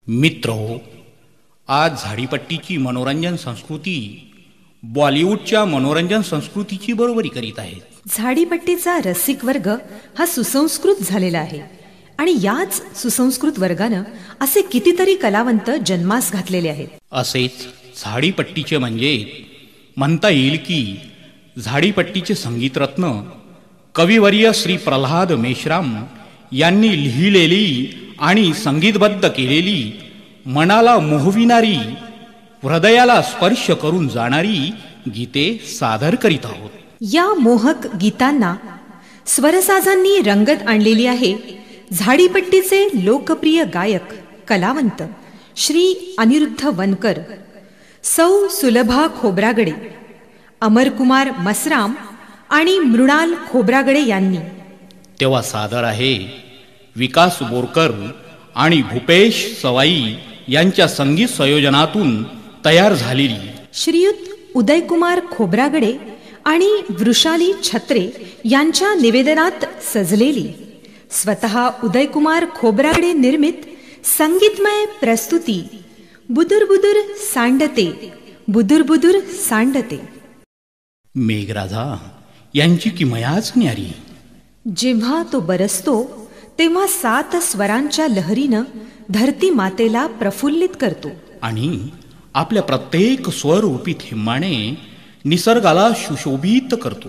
मित्रो, आज झाडीपट्टीची मनोरंजन संस्कृती बॉलिवूडच्या मनोरंजन संस्कृतीची बरोबरी करीत आहे. झाडीपट्टीचा रसिक वर्ग हा सुसंस्कृत झालेला आहे आणि याच सुसंस्कृत वर्गानं असे कितीतरी कलावंत जन्मास घातलेले आहेत. असेच झाडीपट्टीचे म्हणजे म्हणता येईल की झाडीपट्टीचे संगीतरत्न कविवर्य श्री प्रल्हाद मेश्राम यांनी लिहिलेली आणि संगीतबद्ध केलेली, मनाला मोहविणारी, हृदयाला स्पर्श करून जाणारी गीते सादर करीत आहोत. या मोहक गीतांना स्वरसाजांनी रंगत आणलेली आहे झाडीपट्टीचे लोकप्रिय गायक कलावंत श्री अनिरुद्ध वनकर, सौ सुलभा खोब्रागडे, अमरकुमार मसराम आणि मृणाल खोब्रागडे यांनी. तेव्हा सादर आहे विकास बोरकर आणि भूपेश सवाई यांच्या संगीत संयोजनातून तयार झालेली, श्रीयुत उदयकुमार खोब्रागडे आणि वृषाली छत्रे यांच्या निवेदनात सजलेली, स्वतः उदयकुमार खोब्रागडे निर्मित संगीतमय प्रस्तुती बुदुर बुदुर सांडते, बुदुर बुदुर सांडते. मेघराजा यांची किमयाच न्यारी. जेव्हा तो बरसतो तेव्हा 7 स्वरांच्या लहरीनं धरती मातेला प्रफुल्लित करतो आणि आपल्या प्रत्येक स्वरूपी थेंबाने निसर्गाला सुशोभित करतो.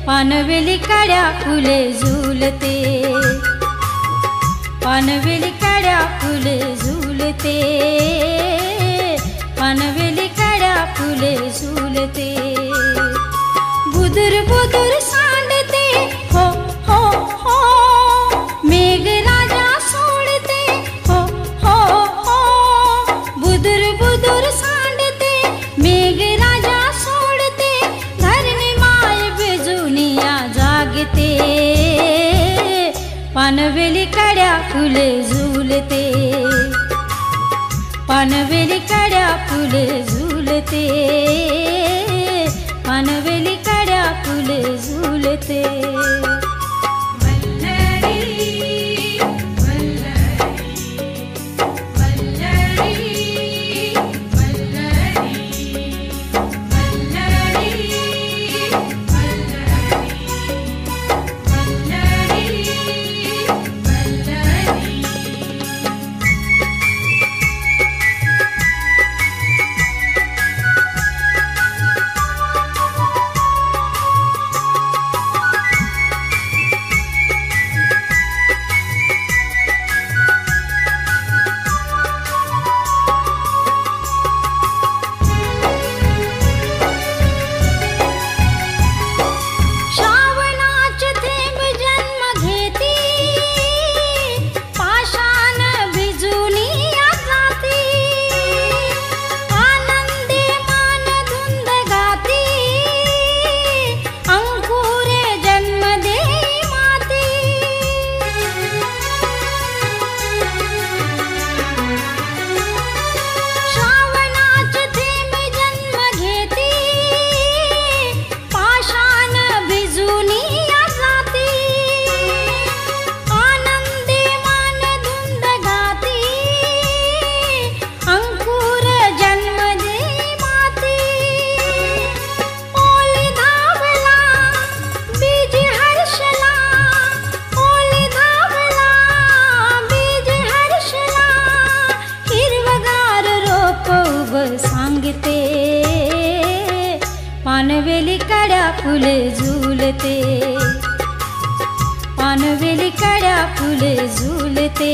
पानवेली काड्या फुले झुलते, पानवेली काड्या फुले झुलते, पानवेली काड्या फुले झुलते. बुदुर बुदुर सांडते, हो हो हो, मेघराजा सोडते, हो हो हो. बुदुर बुदुर सांडते, मेघराजा सोडते, धरणी माय बिजुनिया जागते. पानवेली काड्या फुले झुलते, पानवेली काड्या फुले झुलते, पानवेली काड्या फुले झुलते. पानवेली काड्या फुले झुलते, पानवेली काड्या फुले झुलते,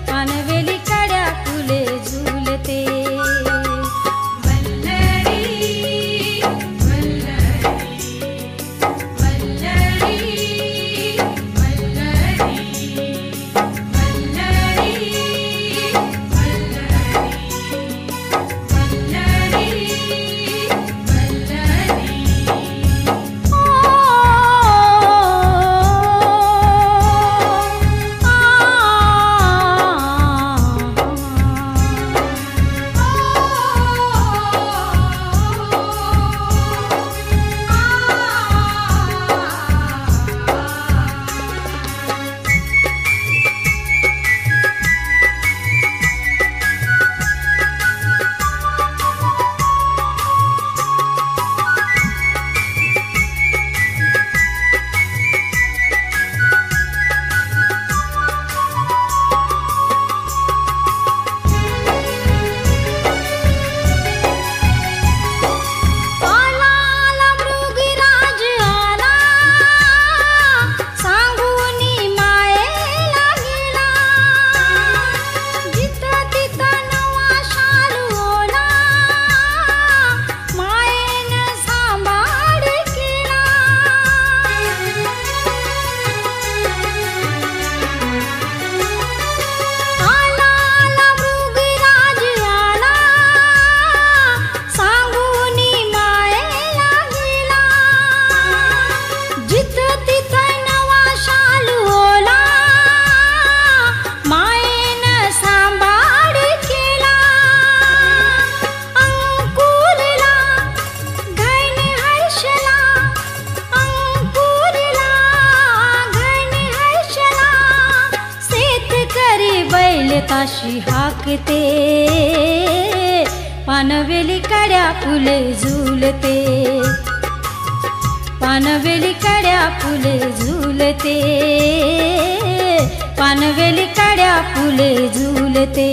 पानवेली काड्या फुले झुलते. झाकते, पानवेली काड्या फुले झुलते, पानवेली काड्या फुले झुलते, पानवेली काड्या फुले झुलते.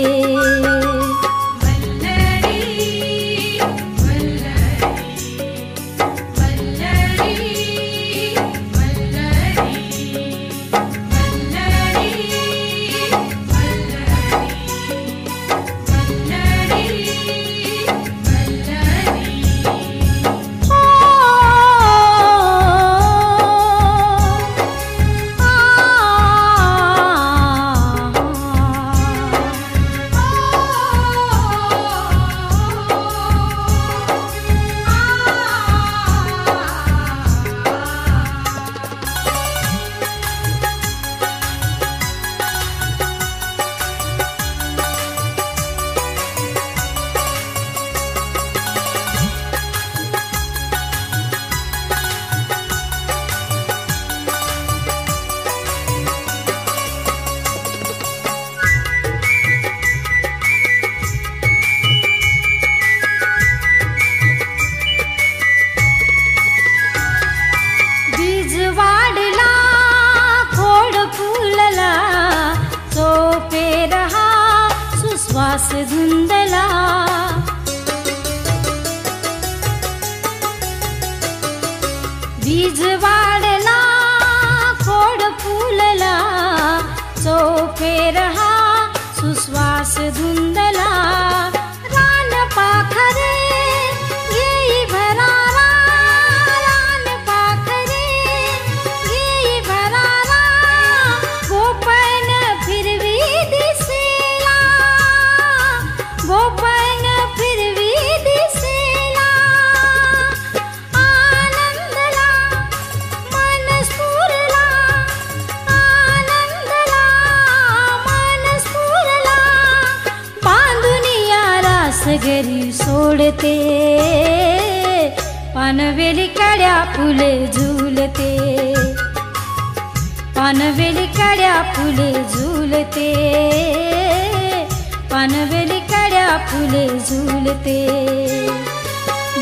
श्वास धुंदला, बीज वाढला खोड फुलला, चोफे रहा सुश्वास धुंदला. रान पाखरे येई भरारा, रान पाखरे येई भरारा, गोपन फिरवी दिसेला, गोपन फिरवी दिसेला. आनंदला मन स्फुरला, आनंदला मन स्फुरला, बांधुनिया रास घरी सोडते, पानवेली काड्या फुले झुलते, पानवेली काड्या फुले झुलते, पानवेली काड्या फुले झुलते.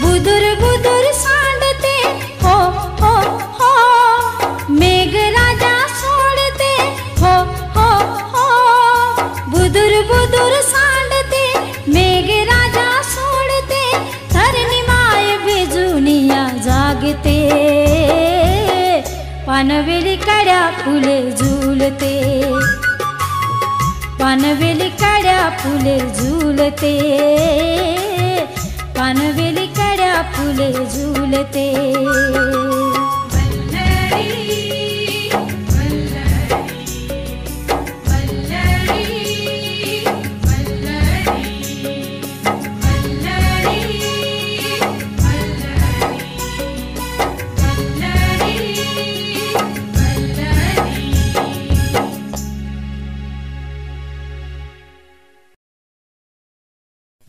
बुदुर बुदुर सांडते, हो हो हो, मेघराजा सोडते, हो हो हो. बुदुर बुदुर सांडते, मेघराजा सोडते, धरणी माय बिजुनिया जागते, पानवेली काड्या फुले झुलते, पानवेली काड्या फुले झुलते, पानवेली काड्या फुले झुलते.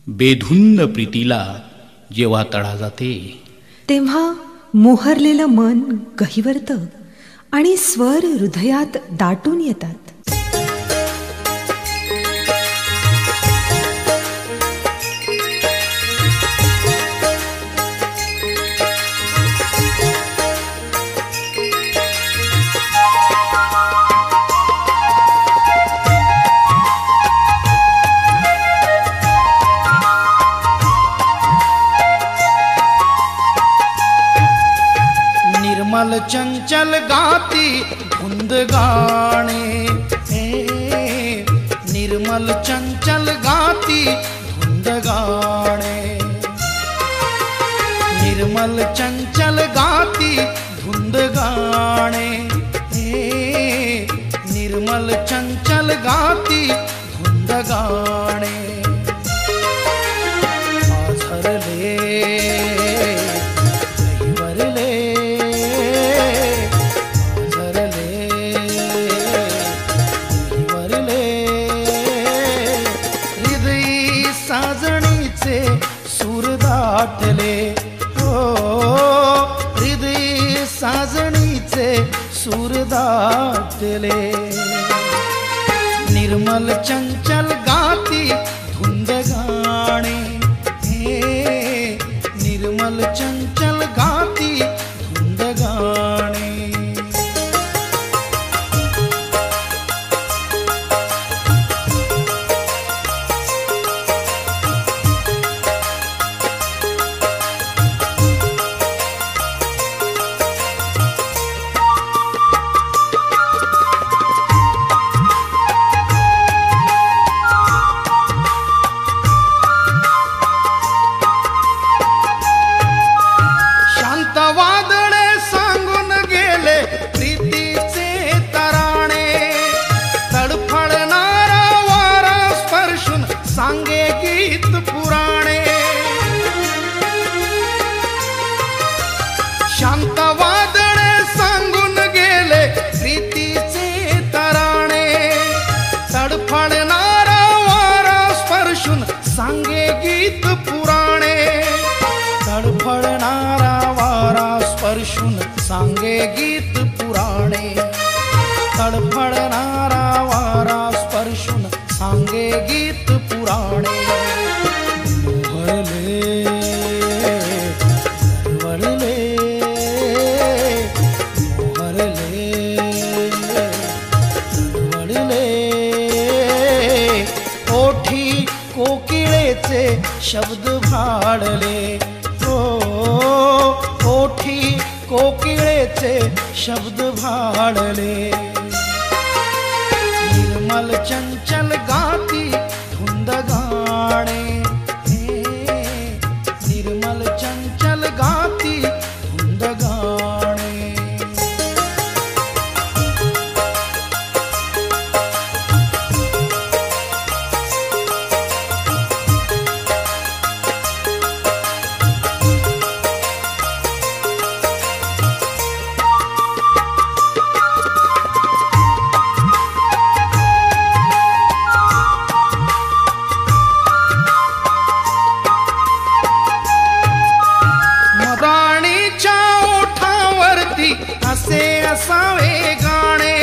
बेधुंद प्रीतीला जेव्हा तडा जाते, तेव्हा मोहरलेलं मन गहिवरतं आणि स्वर हृदयात दाटून येतात. निर्मल चंचल गाती धुंद गाणे, निर्मल चंचल गाती धुंद गाणे, निर्मल चंचल गाती धुंद गाणे, निर्मल चंचल गाती धुंद गाणे. आझरले दाटले, हो हृदय साजणीचे सूर दाटले. निर्मल चंचल गाती धुंद गाणे, निर्मल चंचल गाती धुंद गाणे. वादळे सांगून गेले प्रीतीचे तराणे, तडफडणारा वारा स्पर्शून सांगे गीत पुराणे. शांत वादळे सांगून गेले प्रीतीचे तराणे, तडफडणारा वारा स्पर्शून सांगे गीत पुराणे. तडफडणारा स्पर्शून सांगे गीत पुराणे, तडफडणारा वारा स्पर्शून सांगे गीत पुराणे. मोहरले वळले, मोहरले वळले, ओठी कोकिळेचे शब्द भाडले, ओठी कोकिळेचे शब्द भाडले. निर्मल चंचल गाती धुंद गाणे, निर्मल चंचल गाती धुंद गाणे. असे असावे गाणे,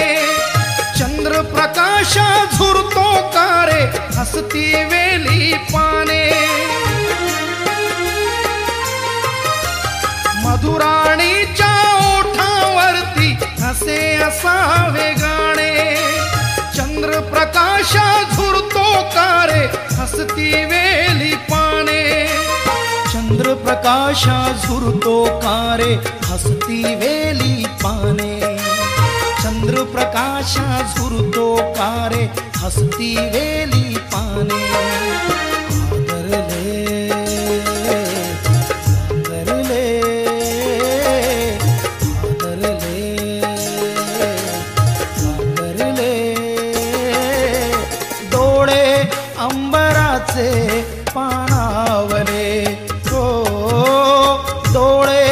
चंद्रप्रकाश झुरतो कारे हसती वेली पाने. मधुराणीच्या ओठावरती असे असावे गाणे, चंद्रप्रकाश झुरतो कारे हसती वेली पाने. चंद्रप्रकाश झुरतो कारे हसती वेली पाने. चंद्रप्रकाश झुरतो कारे हसती वेली पाने. आदरले आदरले आदरले आदरले, डोळे अंबराचे पाणावले, डोळे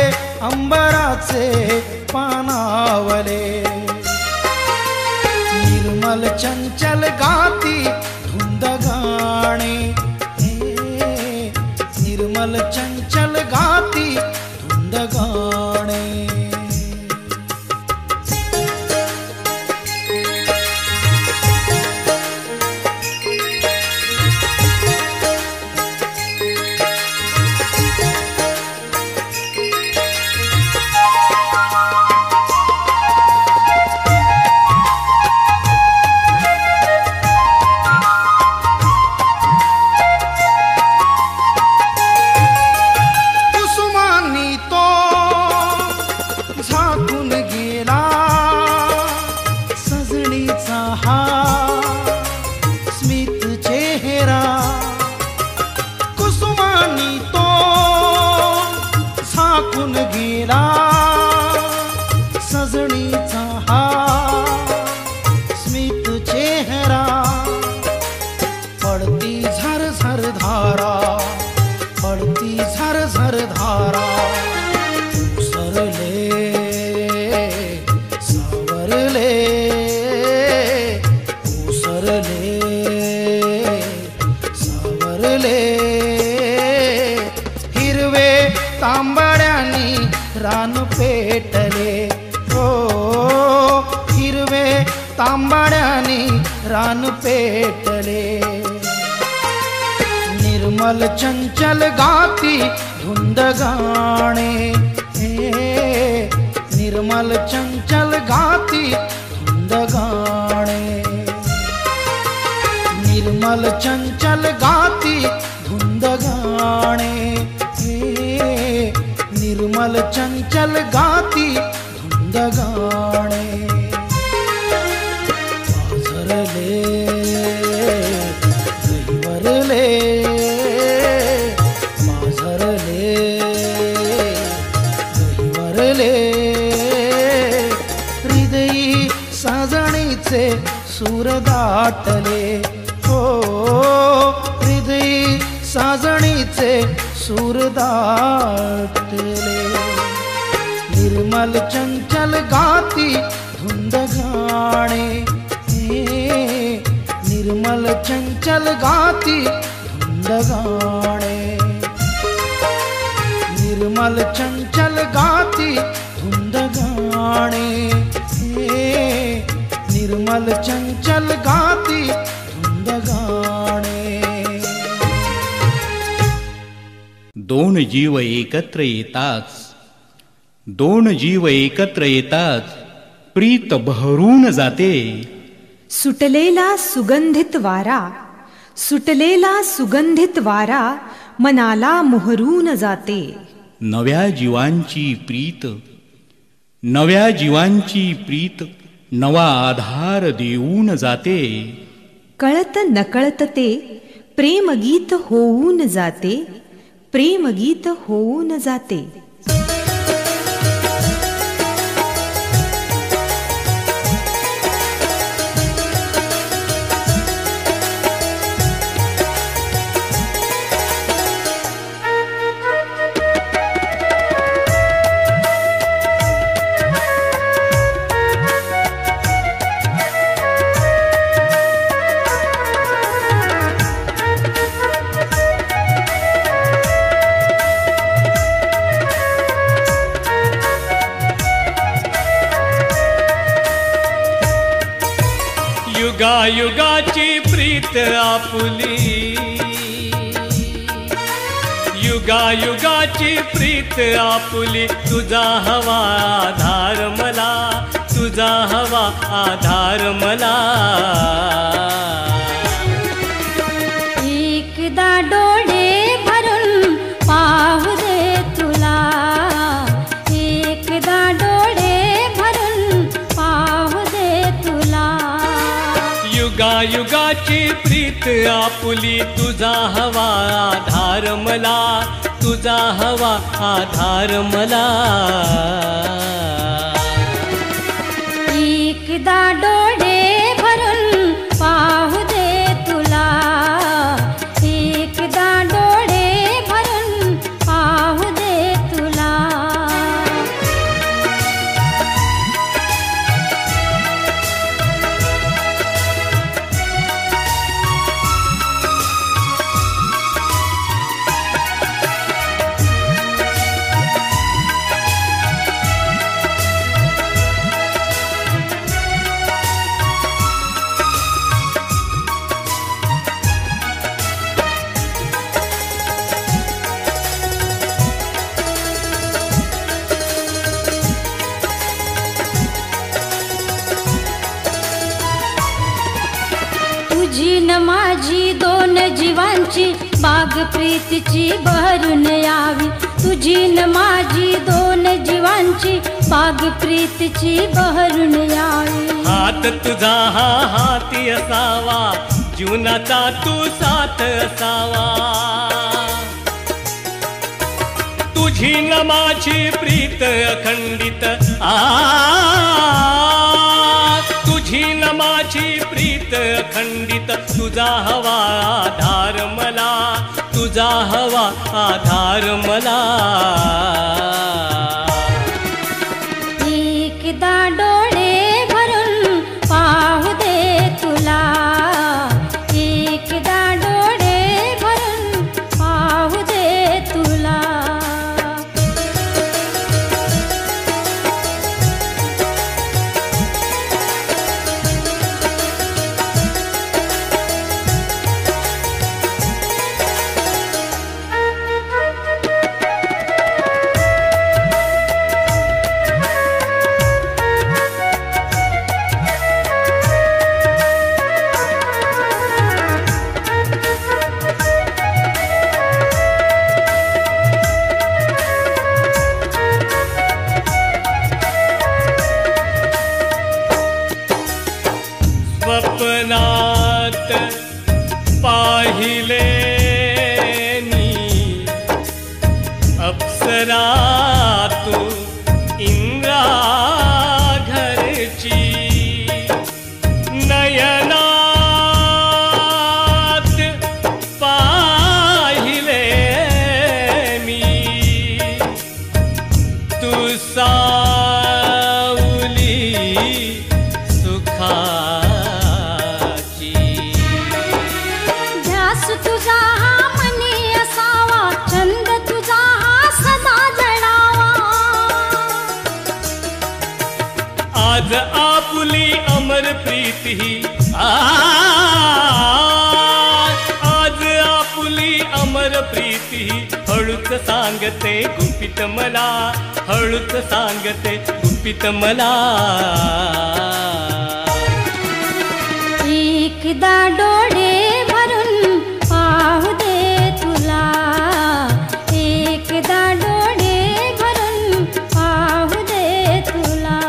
अंबराचे पानावले. निर्मल चंचल गाती धुंद गाणे, निर्मल चंचल गाती धुंद गाणे. रान पेटले, ओ हिरवे तांबाड्यानी रान पेटले. निर्मल चंचल गाती धुंद गाणे, निर्मल चंचल गाती धुंद गाणे. निर्मल चंचल गाती धुंद गाणे, निर्मल चंचल गाती धुंद गाणे. पाझरले गहिवरले, पाझरले गहिवरले. हृदयी साजणीचे सूर दाटले, हो हृदयी साजणीचे सूर दाटले. निर्मल चंचल गाती धुंद गाणे, निर्मल चंचल गाती धुंद गाणे. निर्मल चंचल गाती धुंद गाणे, निर्मल चंचल गाती धुंद गाणे. दोन जीव एकत्र येताच, दोन जीव एकत्र येताच प्रीत बहरून जाते. सुटलेला सुगंधित वारा, सुटलेला सुगंधित वारा मनाला मोहरून जाते. नव्या जीवांची प्रीत, नव्या जीवांची प्रीत नवा आधार देऊन जाते. कळत नकळत ते प्रेमगीत होऊन जाते, प्रेमगीत होऊन जाते. युगायुगाची प्रीत आपुली, युगायुगाची प्रीत आपुली. तुझा हवा आधार मला, तुझा हवा आधार मला. एकदा डोळे भरून पाहू दे तुला, एकदा डोळे भरून पाहू दे तुला. युगायुगाची प्रीत आपुली. तुझा हवा आधार मला, तुझा हवा आधार मला. एकदा डोळे भरून पाहू दे तुला, एकदा डोळे भरून पाहू दे तुला. तुझी न माझी दोन जीवांची बाग प्रीतीची बहरून यावी. तुझी न माझी दोन जीवांची बाग प्रीतीची बहरून यावी. हात तुझा हा हाती असावा, जीवनाचा तू साथ असावा. तुझी न माझी प्रीत अखंडित, तुझी न माझी प्रीत अखंडित. तुझा हवा आधार मला, तुझा हवा आधार मला. एकदा डोळे भरून पाहू दे तुला, एकदा डोळे भरून पाहू दे तुला. दुसरा तू इंद्रा घरची नयनात पाहिले मी तू सावली सुखाची ध्यास तुझा हा मनी असावा छंद तुझा हा सदा जडावा आज आपुली अमर प्रीती आज आपुली अमर प्रीती हळूच सांगते गुपित मला हळूच सांगते गुपित मला एकदा डोळे भरून पाहू दे तुला एकदा डोळे भरून पाहू दे तुला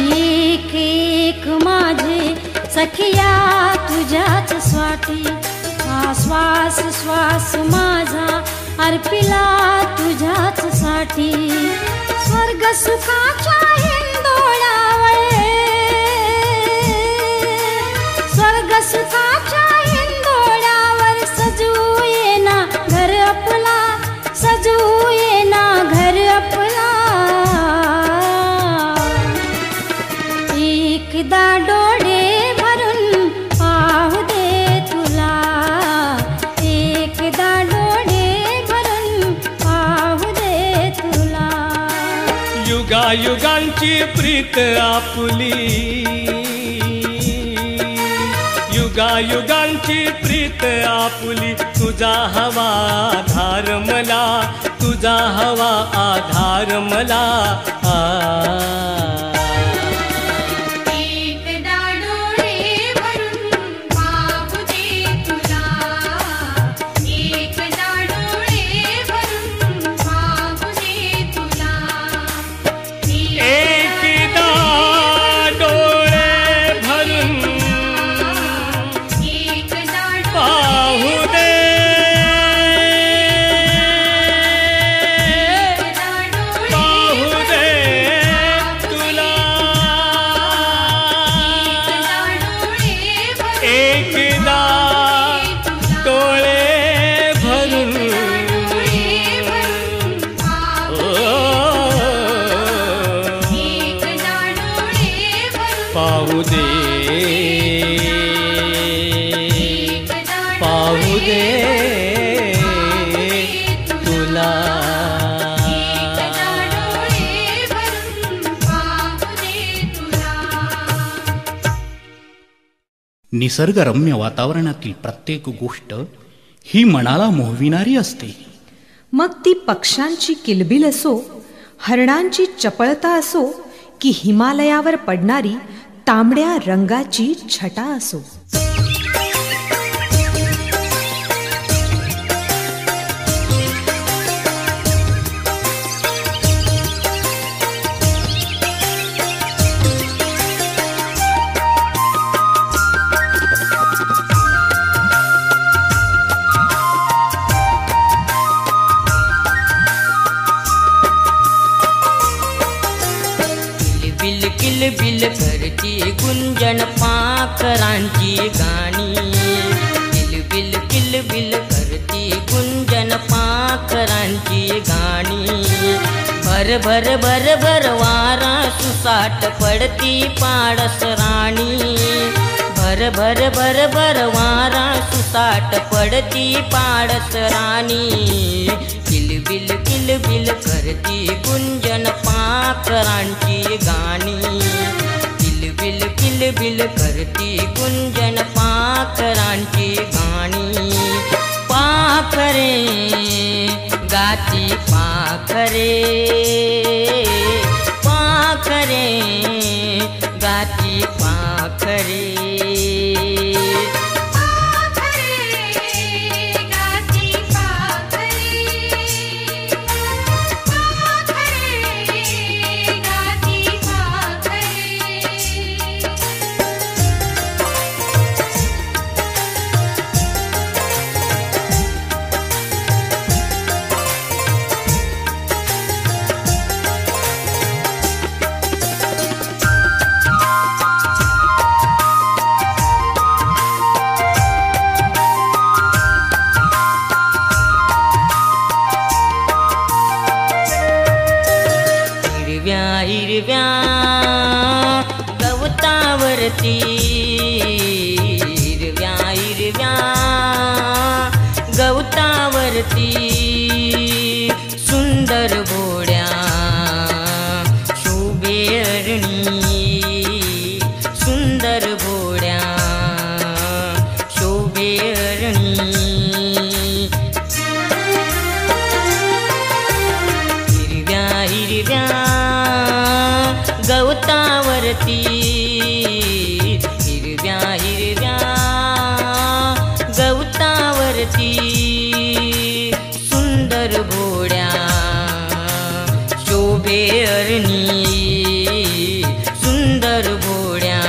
एक एक माझे सखिया तुझ्याच स्वाटी हा श्वास श्वास माझा अर्पिला तुझ्याच साठी स्वर्ग सुखाच्या हिंदोळ्यावळे स्वर्ग सुखाच्या हिंदोळ्यावर सजू येना घर आपला सजू येना घर आपला एकदा डोळे भरून पाहू दे तुला एकदा डोळे भरून पाहू दे तुला युगायुगांची प्रीत आपुली युगायुगांची प्रीत आपुली तुझा हवा आधार मला तुझा हवा आधार मला पाहू दे तुला निसर्गरम्य वातावरणातील प्रत्येक गोष्ट ही मनाला मोहविणारी असते. मग ती पक्ष्यांची किलबिल असो, हरणांची चपळता असो की हिमालयावर पडणारी तांबड्या रंगाची छटा असो. किलबिल करती गुंजन पाखरांची गाणी किलबिल किलबिल करती गुंजन पाखरांची गाणी भर भर भर भर वारा सुसाट पडती पाडस राणी भर भर भर भर वारा सुसाट पडती पाडस राणी किलबिल किलबिल करती गुंजन पाखरांची गाणी किलबिल किलबिल करती गुंजन पाखरांची गाणी. पाखरे गाती पाखरे, पाखरे गाती पाखरे. हिरव्या गवतावरती, हिरव्या हिरव्या गवतावरती सुंदर घोड्या शोभे अरणी. सुंदर घोड्या शोभे अरणी. हिरव्या हिरव्या गवतावरती, हिरव्या हिरव्या गवतावरती सुंदर घोड्या शोभे अरणी. सुंदर घोड्या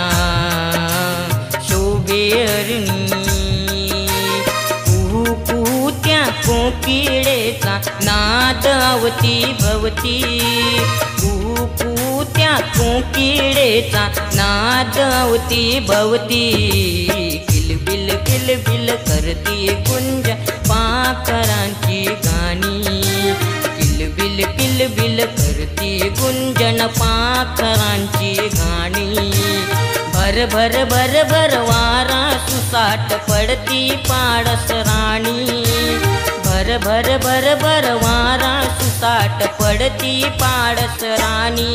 शोभे अरणी. कुहू कुहू त्या कोकिळेचा नाद अवती भवती. कुहू कुहू त्या कोकिळेचा नाद अवती भवती. किलबिल किलबिल करती गुंज पाखरांची गाणी. किलबिल किलबिल करती गुंजन पाखरांची गाणी. भर भर भर भर वारा सुसाट पडती पाडस राणी. भर भर भर भर वारा सुसाट पडती पाडस राणी.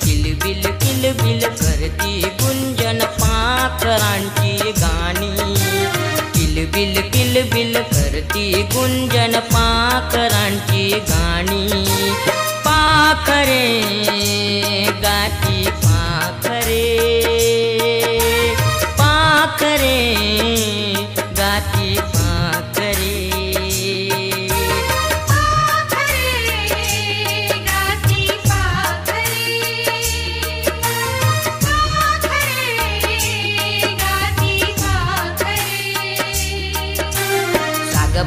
किलबिल किलबिल करती गुंजन पाखरांची गाणी. किलबिल किलबिल करती गुंजन पाखरांची गाणी. पाखरे गाती पाखरे, पाखरे गाती पाखरे.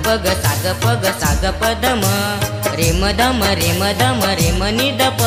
पग साग पग साग पदम रेम दम रेम दम रेम निदप.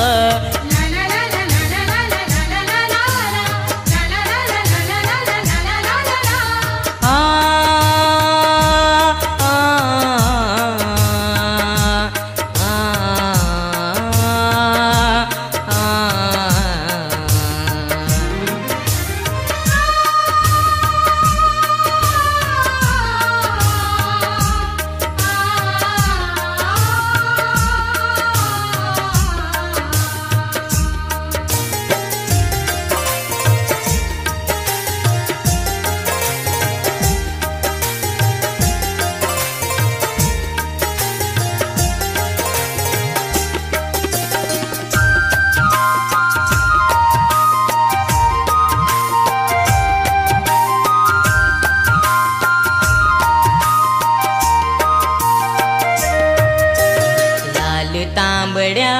तांबड्या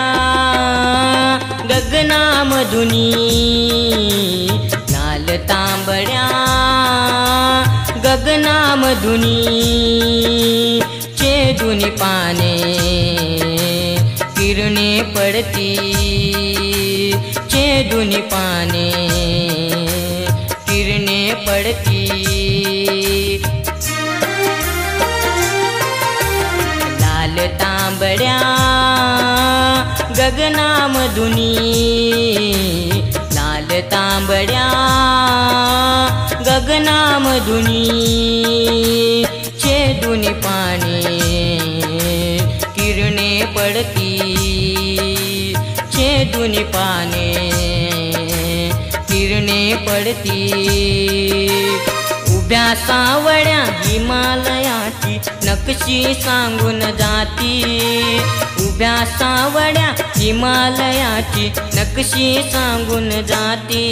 गगनामधुनी, लाल तांबड्या गगनामधुनी चेदुनी पाने किरणे पडती, चेदुनी पाने किरणे पडती. लाल तांबड्या गगनामधुनी, लाल तांबड्या गगनामधुनी चेदुनी पाने किरणे पडती, चेदुनी पाने किरणे पडती. उभ्या सावळ्या हिमालयाची नक्षी सांगून जाती, उभ्या सावळ्या हिमालयाची नक्षी सांगून जाती.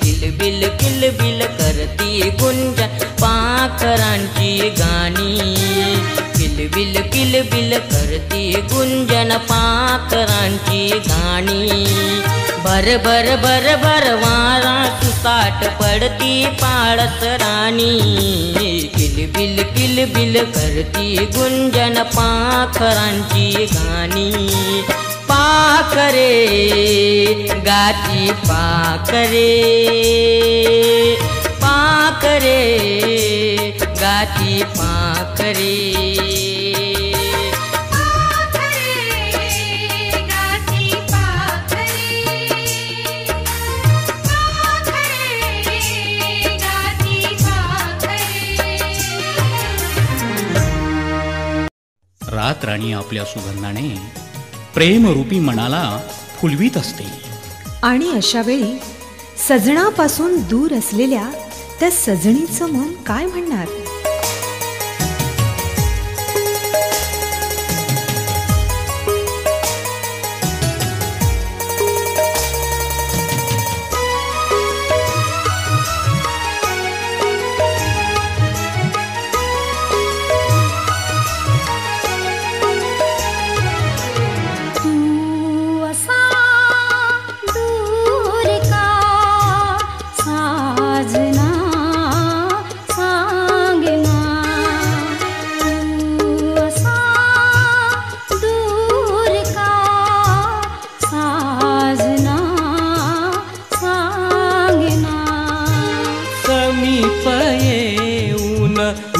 किलबिल किलबिल करती गुंज पाखरांची गाणी, किलबिल किलबिल करती गुंजन पाखरांची गाणी. भर भर भर भर वारा सुसाट पडती पाळस राणी, किलबिल किलबिल करती गुंजन पाखरांची गाणी. पाखरे गाती पाखरे, पाखरे गाती पाखरे. रात राणी आपल्या सुगंधाने प्रेमरूपी मनाला फुलवीत असते. आणि अशा वेळी सजणापासून दूर असलेल्या त्या सजणीचं मन काय म्हणणार?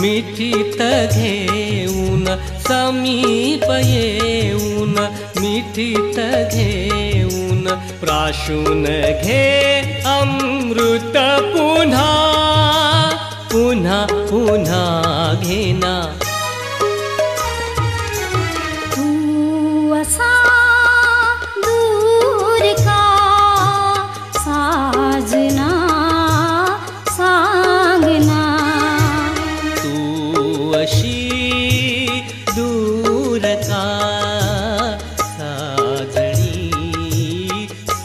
मिठीत घेऊन समीप येऊन, मिठीत घेऊन प्राशून घे अमृत पुन्हा पुन्हा पुन्हा घेना. तू असा दूर का साजना सांगना, अशी दूर का साजणी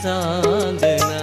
सांगना.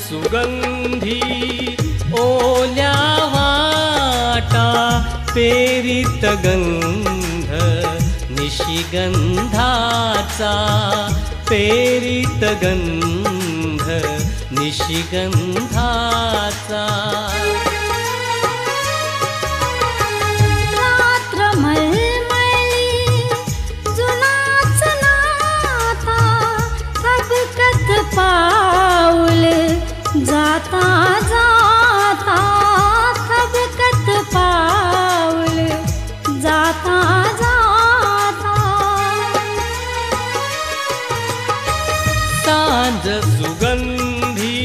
सुगंधी ओल्या वाटा पेरीत गंध निशिगंधाचा, पेरीत गंध निशिगंधाचा. पाऊल जाता जाता थबकत पाऊल जाता जाता. सांज सुगंधी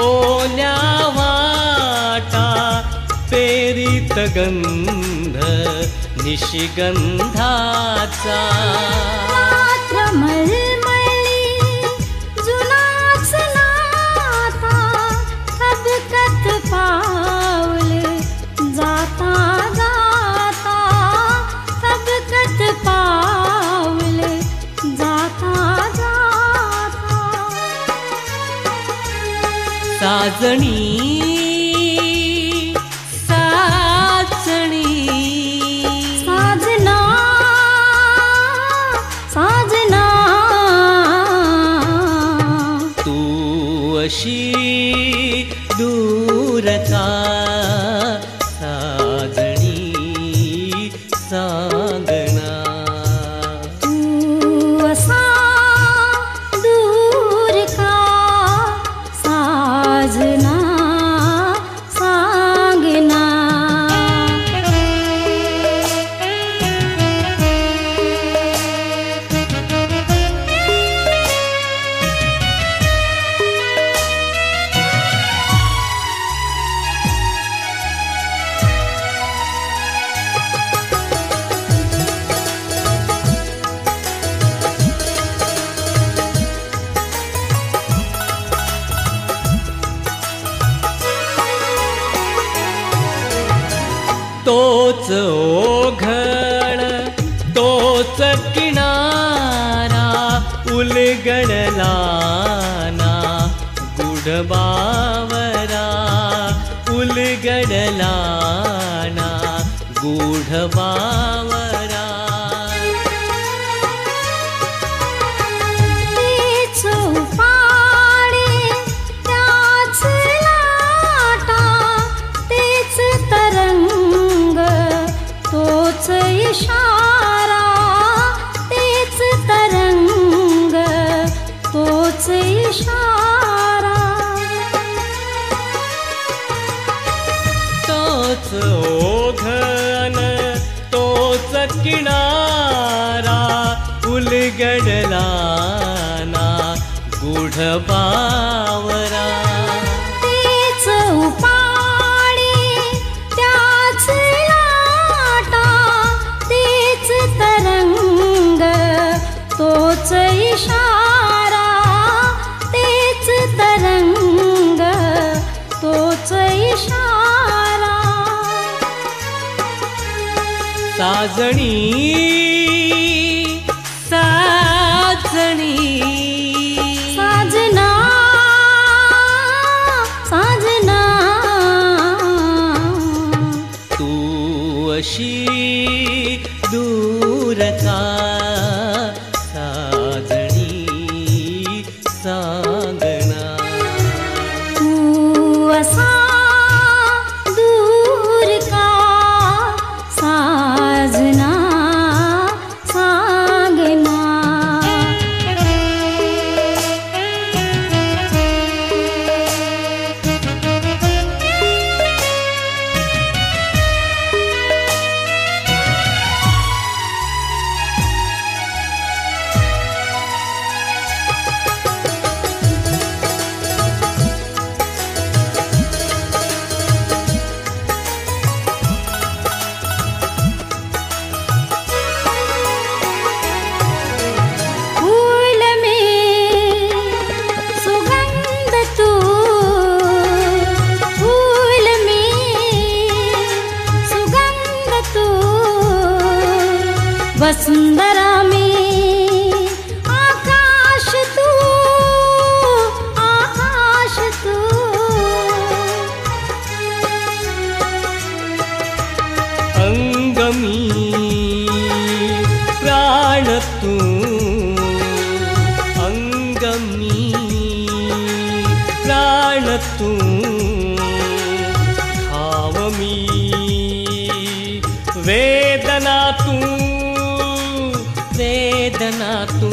ओल्या वाटा पेरीत गंध निशिगंधाचा. पाऊल जाता जाता थबकत पाऊल जाता जाता. साजणी साजणी साजना साजना, तू अशी दूर का साजणी सांगना. तू असा दूर का साजना तोच ओघळ तोच किनारा उलगडला ना गुढबावरा उलगडला ना गुढबावरा तेच उपाडे त्याच लाटा तेच तरंग तोच इशारा तेच तरंग तोच इशारा तोच ओघन तोच किनारा उलगडला ना गुढबावरा तेच उपाडे त्याच लाटा तेच तरंग तोच इशारा तेच तरंग तोच इशारा साजणी साजणी साजना साजना तू अशी दूर का साजणी सांगना तू असा दूर का साजना सांगना फूल में सुगंध तू फूल में सुगंध तू वसुंधरा में आकाश तू आकाश तू अंगमी प्राण तू अंगमी प्राण तू खावमी वेदना तू वेदना तू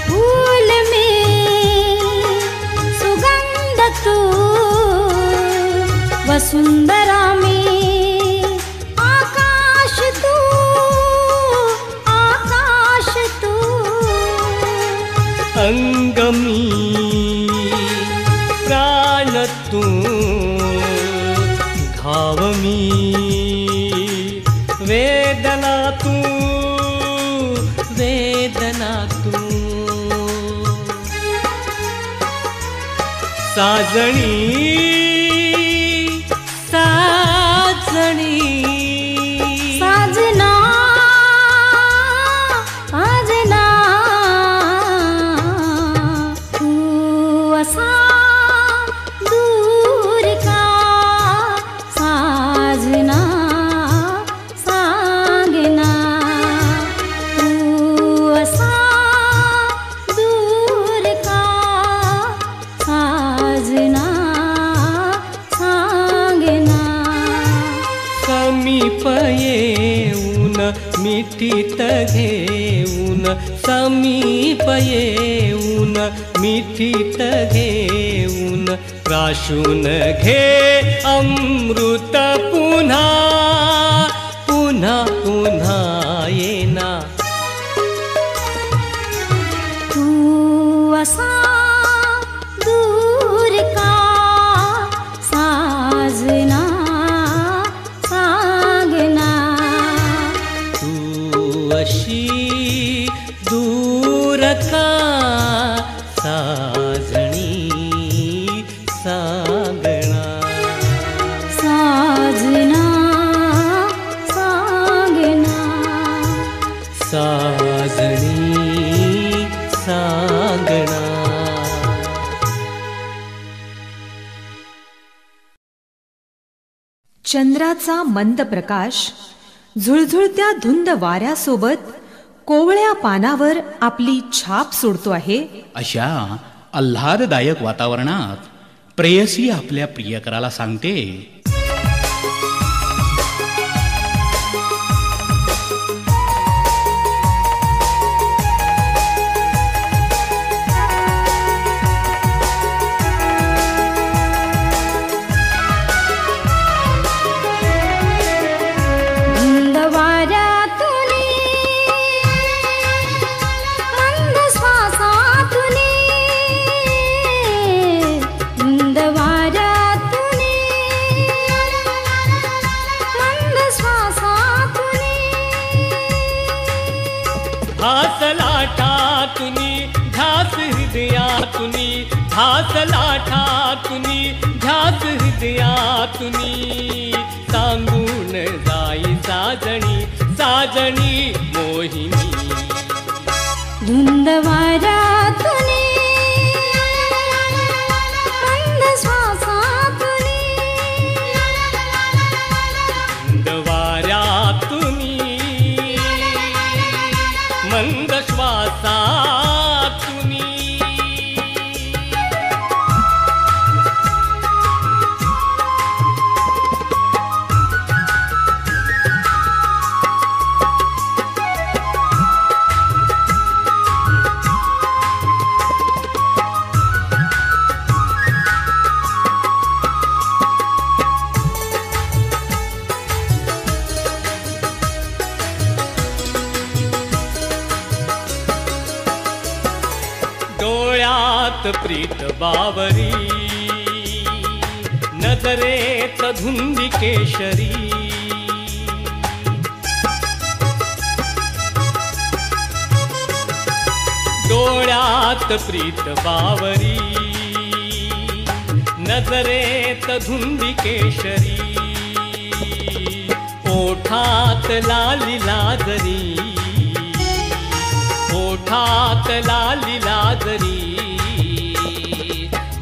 फूल में सुगंध तू वसुंधरा में आकाश तू आकाश तू अंगमी प्राण तू घावमी वेदना तू वेदना तू साजणी साजणी साजना साजना तू असा दूर का साजना सांगना तू असा दूर का साजना सांगना समीप येऊन मिठीत घेऊन समीप येऊन मिठीत घेऊन प्राशून घे अमृत पुन्हा पुन्हा पुन्हा येना तू असा दूर का साजना सांगना तू अशी दूर का साजणी सांग चंद्राचा मंद प्रकाश झुळझुळत्या धुंद वाऱ्यासोबत कोवळ्या पानावर आपली छाप सोडतो आहे. अशा आल्हाददायक वातावरणात प्रेयसी आपल्या प्रियकराला सांगते, ध्यास लाठातुनी ध्यास हृदयातुनी, ध्यास लाठातुनी ध्यास हृदयातुनी, सांगून जाई साजणी साजणी मोहिनी. धुंद वाऱ्यातुनी मंद श्वासातुनी, धुंद वाऱ्यातुनी मंद श्वासातुनी. डोळ्यात प्रीत बावरी, नजरेत धुंदी केशरी, डोळ्यात प्रीत बावरी, नजरेत धुंदी केशरी, ओठात लाली लाजरी, ओठात लाली लाजरी,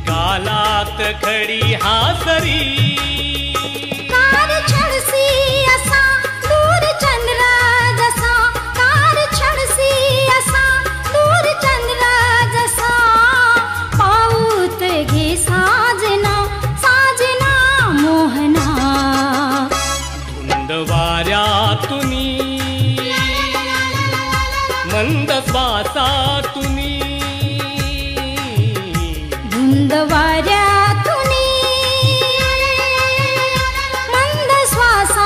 गालात खडी हासरी. कार छळसी असा दूर चंद्र जसा, कार छळसी असा दूर चंद्र जसा, पाऊत घे साजना साजना मोहना. धुंद वाऱ्यातुनी मंद श्वासातुनी, धुंद वाऱ्यातुनी मंद श्वासातुनी.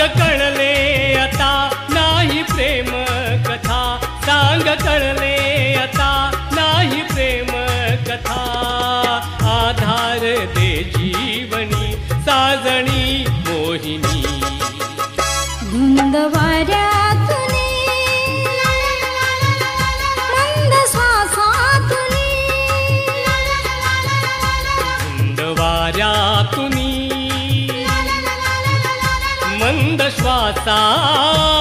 कळले आता नाही प्रेम कथा, सांग कळले आता नाही प्रेम कथा. आधार दे जीवनी साजणी मोहिनी. धुंद वाऱ्यातुनी मंद श्वासातुनी, धुंद वाऱ्यातुनी मंद श्वासातुनी.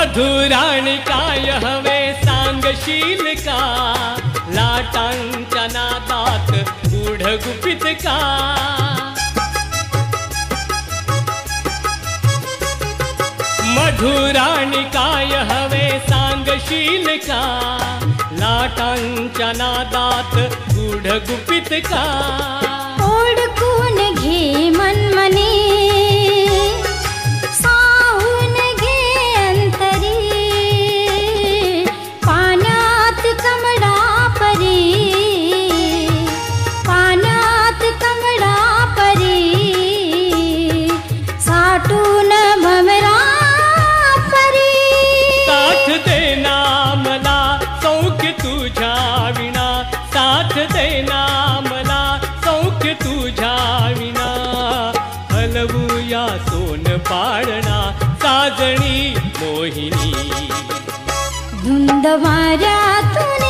मधुराणी काय हवे सांगशील का, लाटांच्या नादात गूढ गुपित का. मधुराणी काय हवे सांगशील का, लाटांच्या नादात गूढ गुपित का. ओळखून घे मनमने, साहून घे अंतरी, पाण्यात कमळा परी, पाण्यात कमळा परी, साठून भमरा परी. साथ देना मला सौख्य तुझ्या विना, साथ देना मला सौख्य तुझ्या विना. हलवूया सोन पाळणा साजणी मोहिनी. धुंद वाऱ्यातून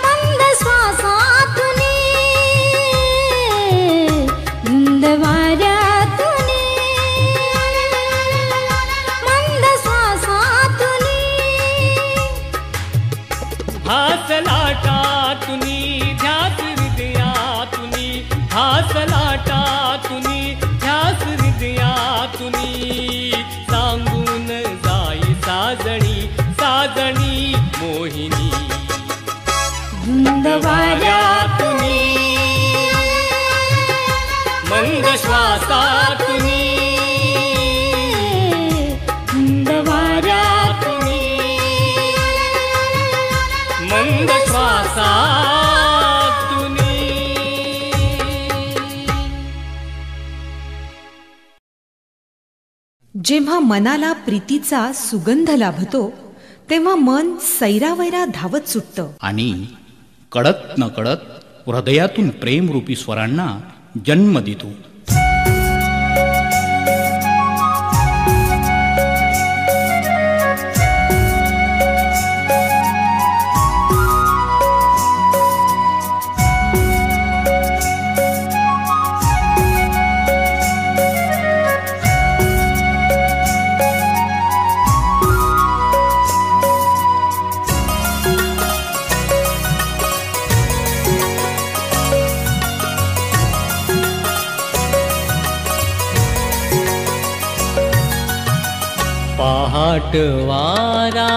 मंद श्वासातून, धुंद वाऱ्यातून मंद श्वासातून, हास लाटातुनी ध्यास हृदयातुनी, हास लाटातुनी ध्यास हृदयातुनी. सांगून जाई साजणी साजणी मोहिनी. धुंद वाऱ्यातुनी मंद श्वासातुनी, धुंद वाऱ्यातुनी मंद श्वासातुनी. जेव्हा मनाला प्रीतीचा सुगंध लाभतो तेव्हा मन सैरावैरा धावत सुटतं आणि कळत न कळत हृदयातून प्रेमरूपी स्वरांना जन्म देतो. पहाटवारा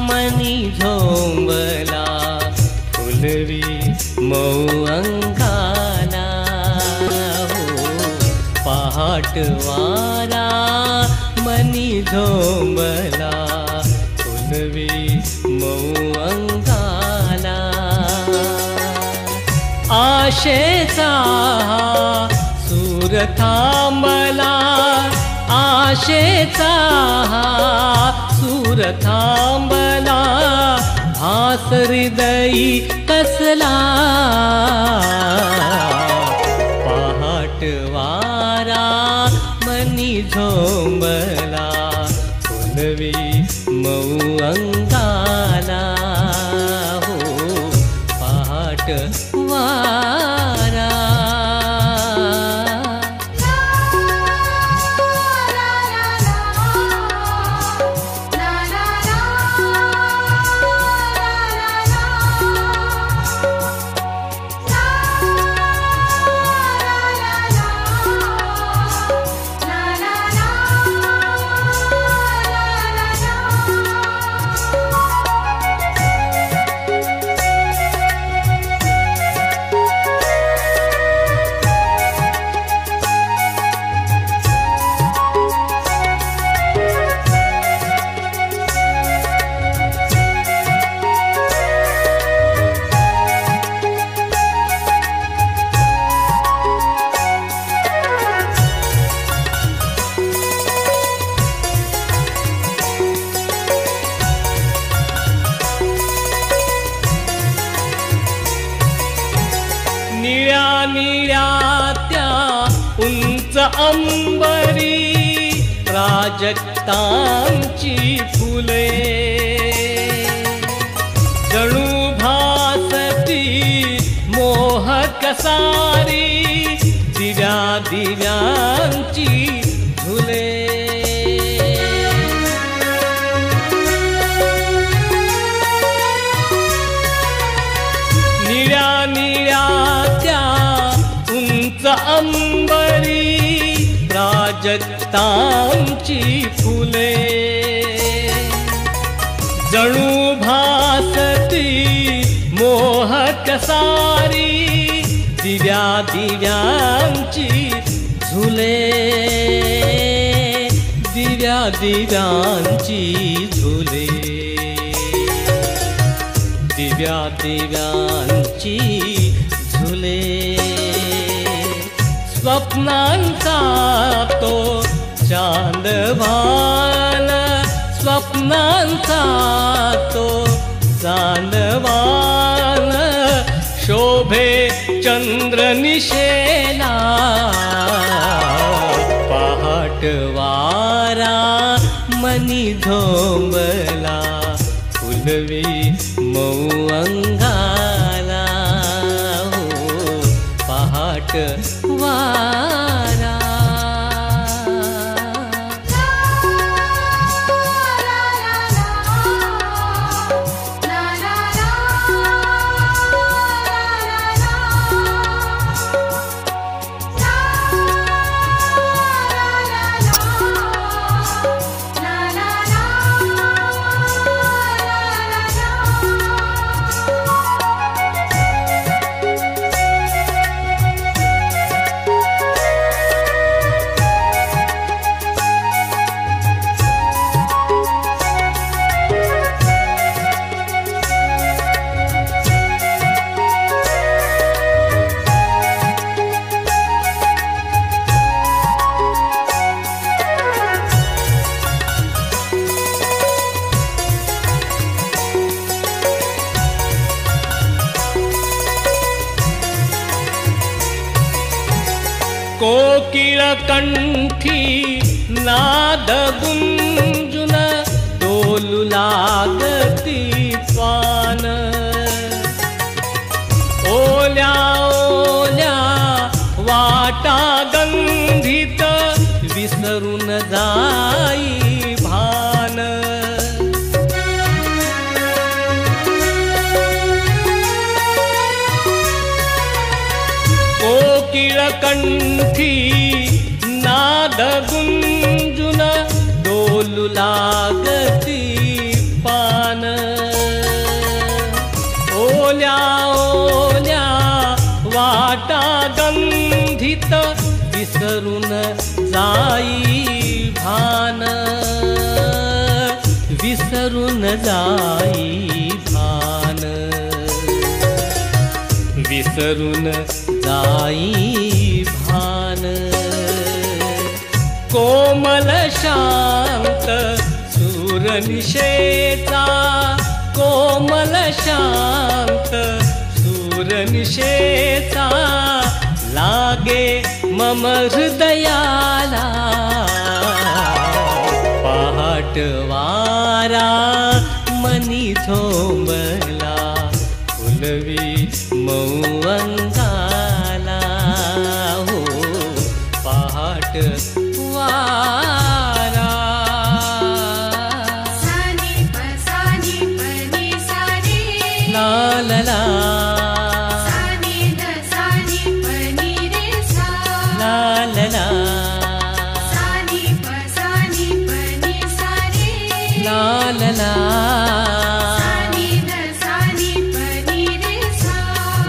मनी झोंबला, फुलवी मऊ अंगाला. हो पहाटवारा मनी झोंबला, फुलवी मऊ अंगाला. आशेचा सूर थांबला, आशेचा सूर थांबला. भास हृदयी कसला, पहाटवारा मनी झोंबला, फुलवी मऊ अंगाला. हो पहाटवारा. अंबरी प्राजक्तांची फुले जणू भासती मोहक सारी दिव्या दिव्यांची झुले दिव्यांची फुले जणू भासती मोहक सारी दिव्या दिव्यांची झुले दिव्या दिव्यांची झुले दिव्या दिव्यांची झुले स्वप्नांचा तो चांदवान स्वप्नांचा तो चांदवान शोभे चंद्रनिशेला पहाटवारा मनी झोंबला फुलवी मऊ अंगाला हो पहाटवारा कोकिळ कंठी नाद गुंजुन डोलू लागती पान ओल्या ओल्या वाटा गंधित विसरून जाई भान कोकिळ कंठी नाद गुंजुन डोलू लागती पान ओल्या ओल्या वाटा गंधित विसरून जाई भान विसरून जाई भान विसरून जाई भान कोमल शांत सूरनिशेचा कोमल शांत सूरनिशेचा लागे मम हृदयाला पहाटवारा मनी झोंबला फुलवी मऊ अंगाला हो पहाटवारा ला ला ला ला ला ला ला ला ला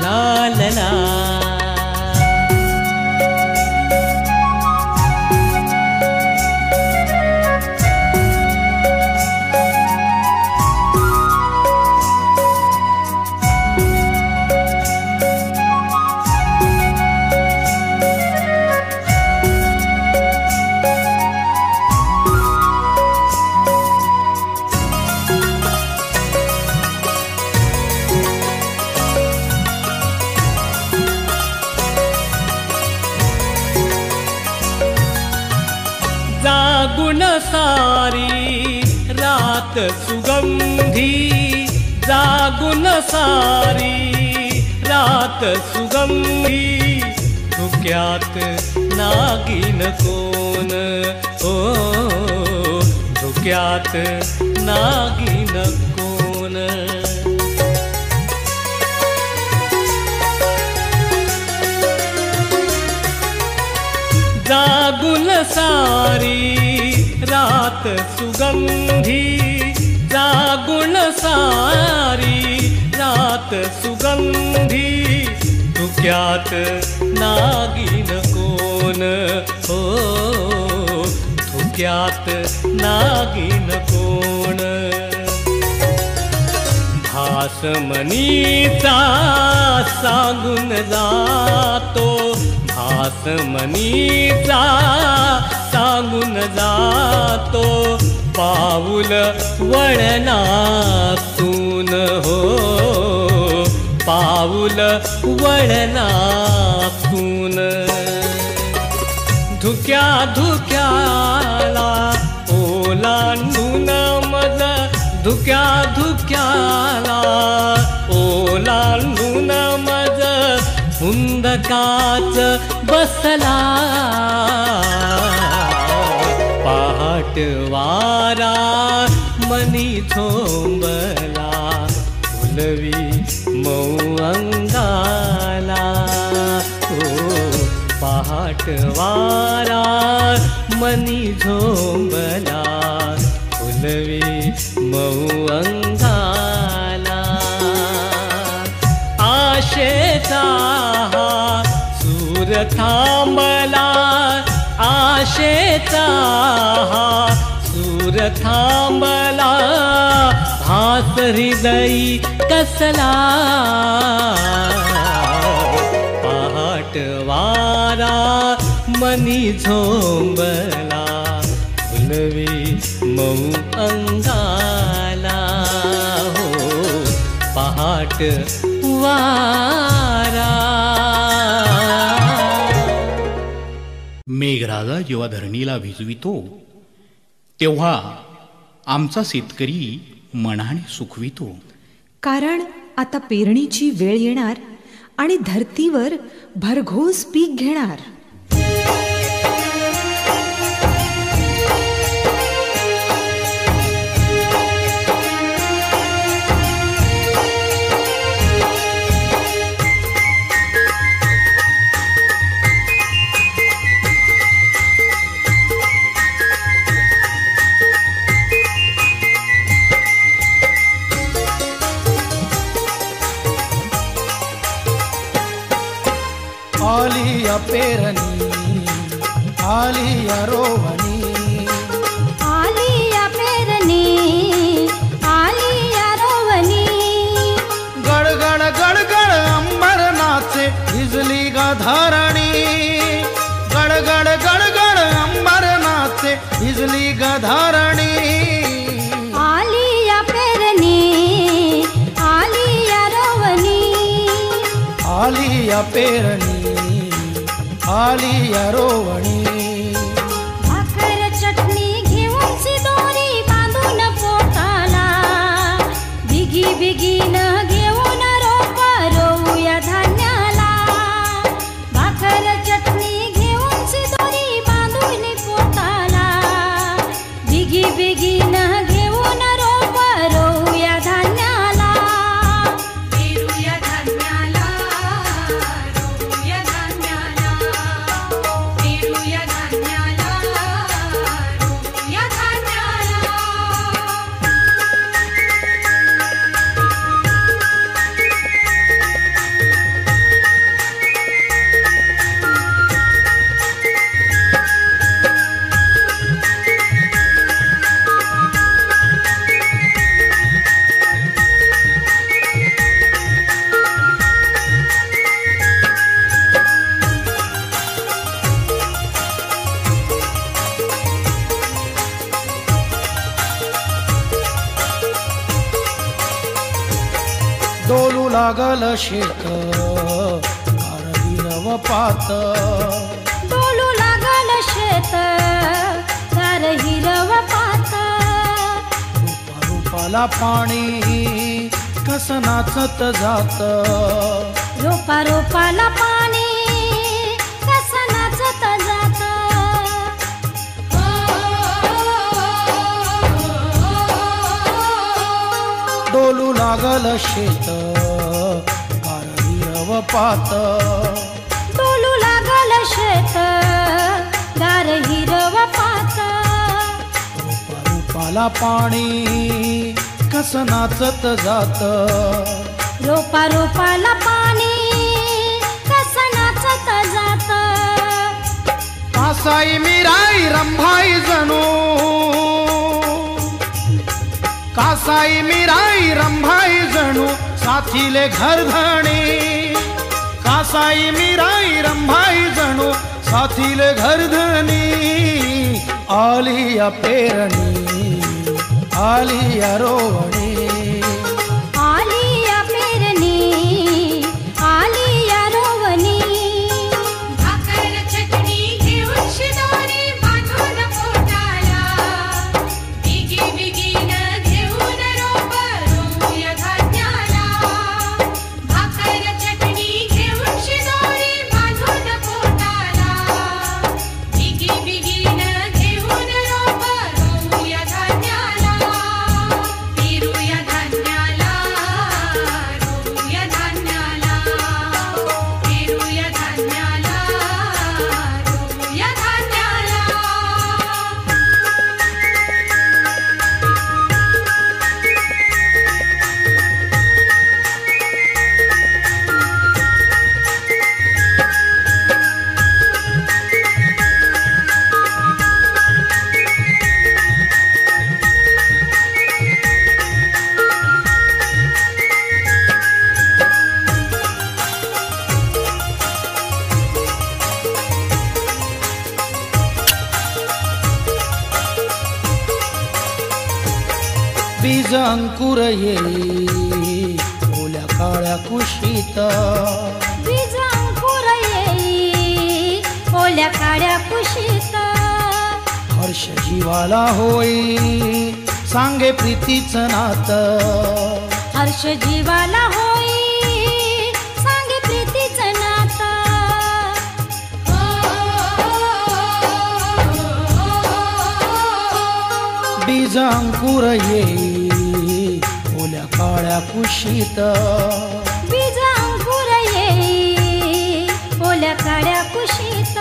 ला ला ला जागुन सारी रात सुगंधी जागुन सारी रात सुगंधी धुक्यात नागिन कोण ओ धुक्यात नागिन कोण जागुन सारी धुक्यात सुगंधी जागुण सारी रात सुगंधी धुक्यात नागिन कोण हो धुक्यात नागिन कोण भासमनीचा सांगून जातो भासमनीचा सांगून जातो पाऊल वळणातून हो पाऊल वळणातून धुक्या धुक्याला ओलांडून मज धुक्या धुक्याला ओलांडून मज हुंदकाच बसला पहाट वारा मनी झोंबला फुलवी मऊ अंगाला ओ पहाट वारा मनी झोंबला फुलवी मऊ अंगाला आशेचा सूर थांबला आशेचा सूर थांबला भास हृदयी कसला पहाट वारा मनी झोंबला फुलवी मऊ अंगाला हो पहाट वारा मेघराजा जेव्हा धरणीला भिजवितो तेव्हा आमचा शेतकरी मनाने सुखवितो. कारण आता पेरणीची वेळ येणार आणि धरतीवर भरघोस पीक घेणार. आलिया पेरणी आलिया रोवणी आलिया पेरणी आलिया रोवणी गडगड गडगड अंबर नाचे भिजली गधारणी गडगड गडगड अंबर नाचे भिजली गधारणी आलिया पेरणी आलिया रोवणी आलिया पेरणी आलिया रोवणी भाकर चटणी घेऊन सिदोरी बांधून पोटाला बिगी बिगीन घेऊन रोप रोवूया धान्याला भाकर चटणी घेऊन सिदोरी बांधून पोटाला बिगी बिगीन घेऊन रोप रोवूया धान्याला पेरूया धान्याला रोवूया धान्याला पेरूया धान्याला रोवूया धान्याला. डोलू लागल शेत हिरव पात डोलू लागल शेत गार हिरव पात रूपा रूपाला पाणी कस नाचत जात रोपा रोपाला पाणी कस नाचत जात डोलू लागल शेत हिरव पात डोलू लागल शेत गार हिरव पात रोपाला पाणी कस नाचत जात, रोपा रोपाला पाणी कसं नाचत जात. कासाई मीराई रंभाई जणू, कासाई मीराई रंभाई जणू साथीले घरधणी, कासाई मीराई रंभाई जणू साथीले घरधणी. आली या पेरणी आली या रोवणी, आली या पेरणी आली या रोवणी. भाकर चटणी घेऊन शिदोरी बांधून पोटाला, बिगी बिगीन घेऊन रोप रोवूया धान्याला. भाकर चटणी घेऊन शिदोरी बांधून पोटाला, बिगी बिगीन घेऊन रोप रोवूया धान्याला. पेरूया धान्याला, रोवूया धान्याला, पेरूया धान्याला, रोवूया धान्याला. बीज अंकुर येई ओल्या काळ्या कुशीत, बीज अंकुर येई ओल्या काळ्या कुशीत. हर्ष जीवाला होई सांगे प्रीतीचं नात, हर्ष जीवाला होई सांगे प्रीतीचं नातं. बीज अंकुर येई ओल्या काळ्या कुशीत, बीज अंकुर येई ओल्या काळ्या कुशीत.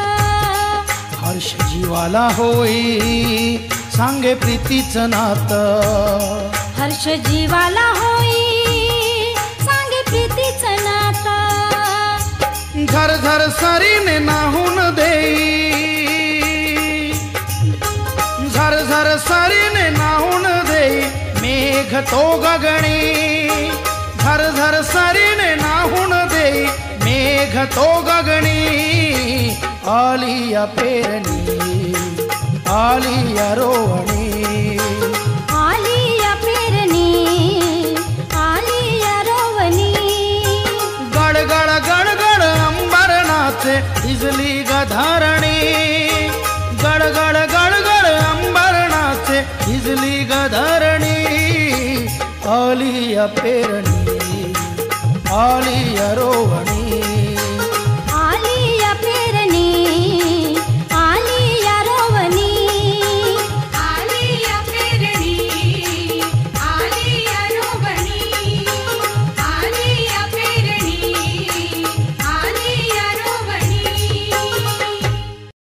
हर्ष जीवाला होई सांगे प्रीतीचं नात. हर्ष जीवाला होई सांगे प्रीतीचं नातं. झर झर सरीने नाहून देई, झर झर सरीने नाहून देई मेघ तो गगणी, झर झर सरीने नाहून देई मेघ तो गगणी. आली या पेरणी आली या रोवणी, आली या पेरणी आली या रोवणी. गडगड गडगड अंबरनाचे भिजली गधारणी, गडगड गडगड अंबरनाचे भिजली गधारणी. आली या पेरणी आली या रोवणी.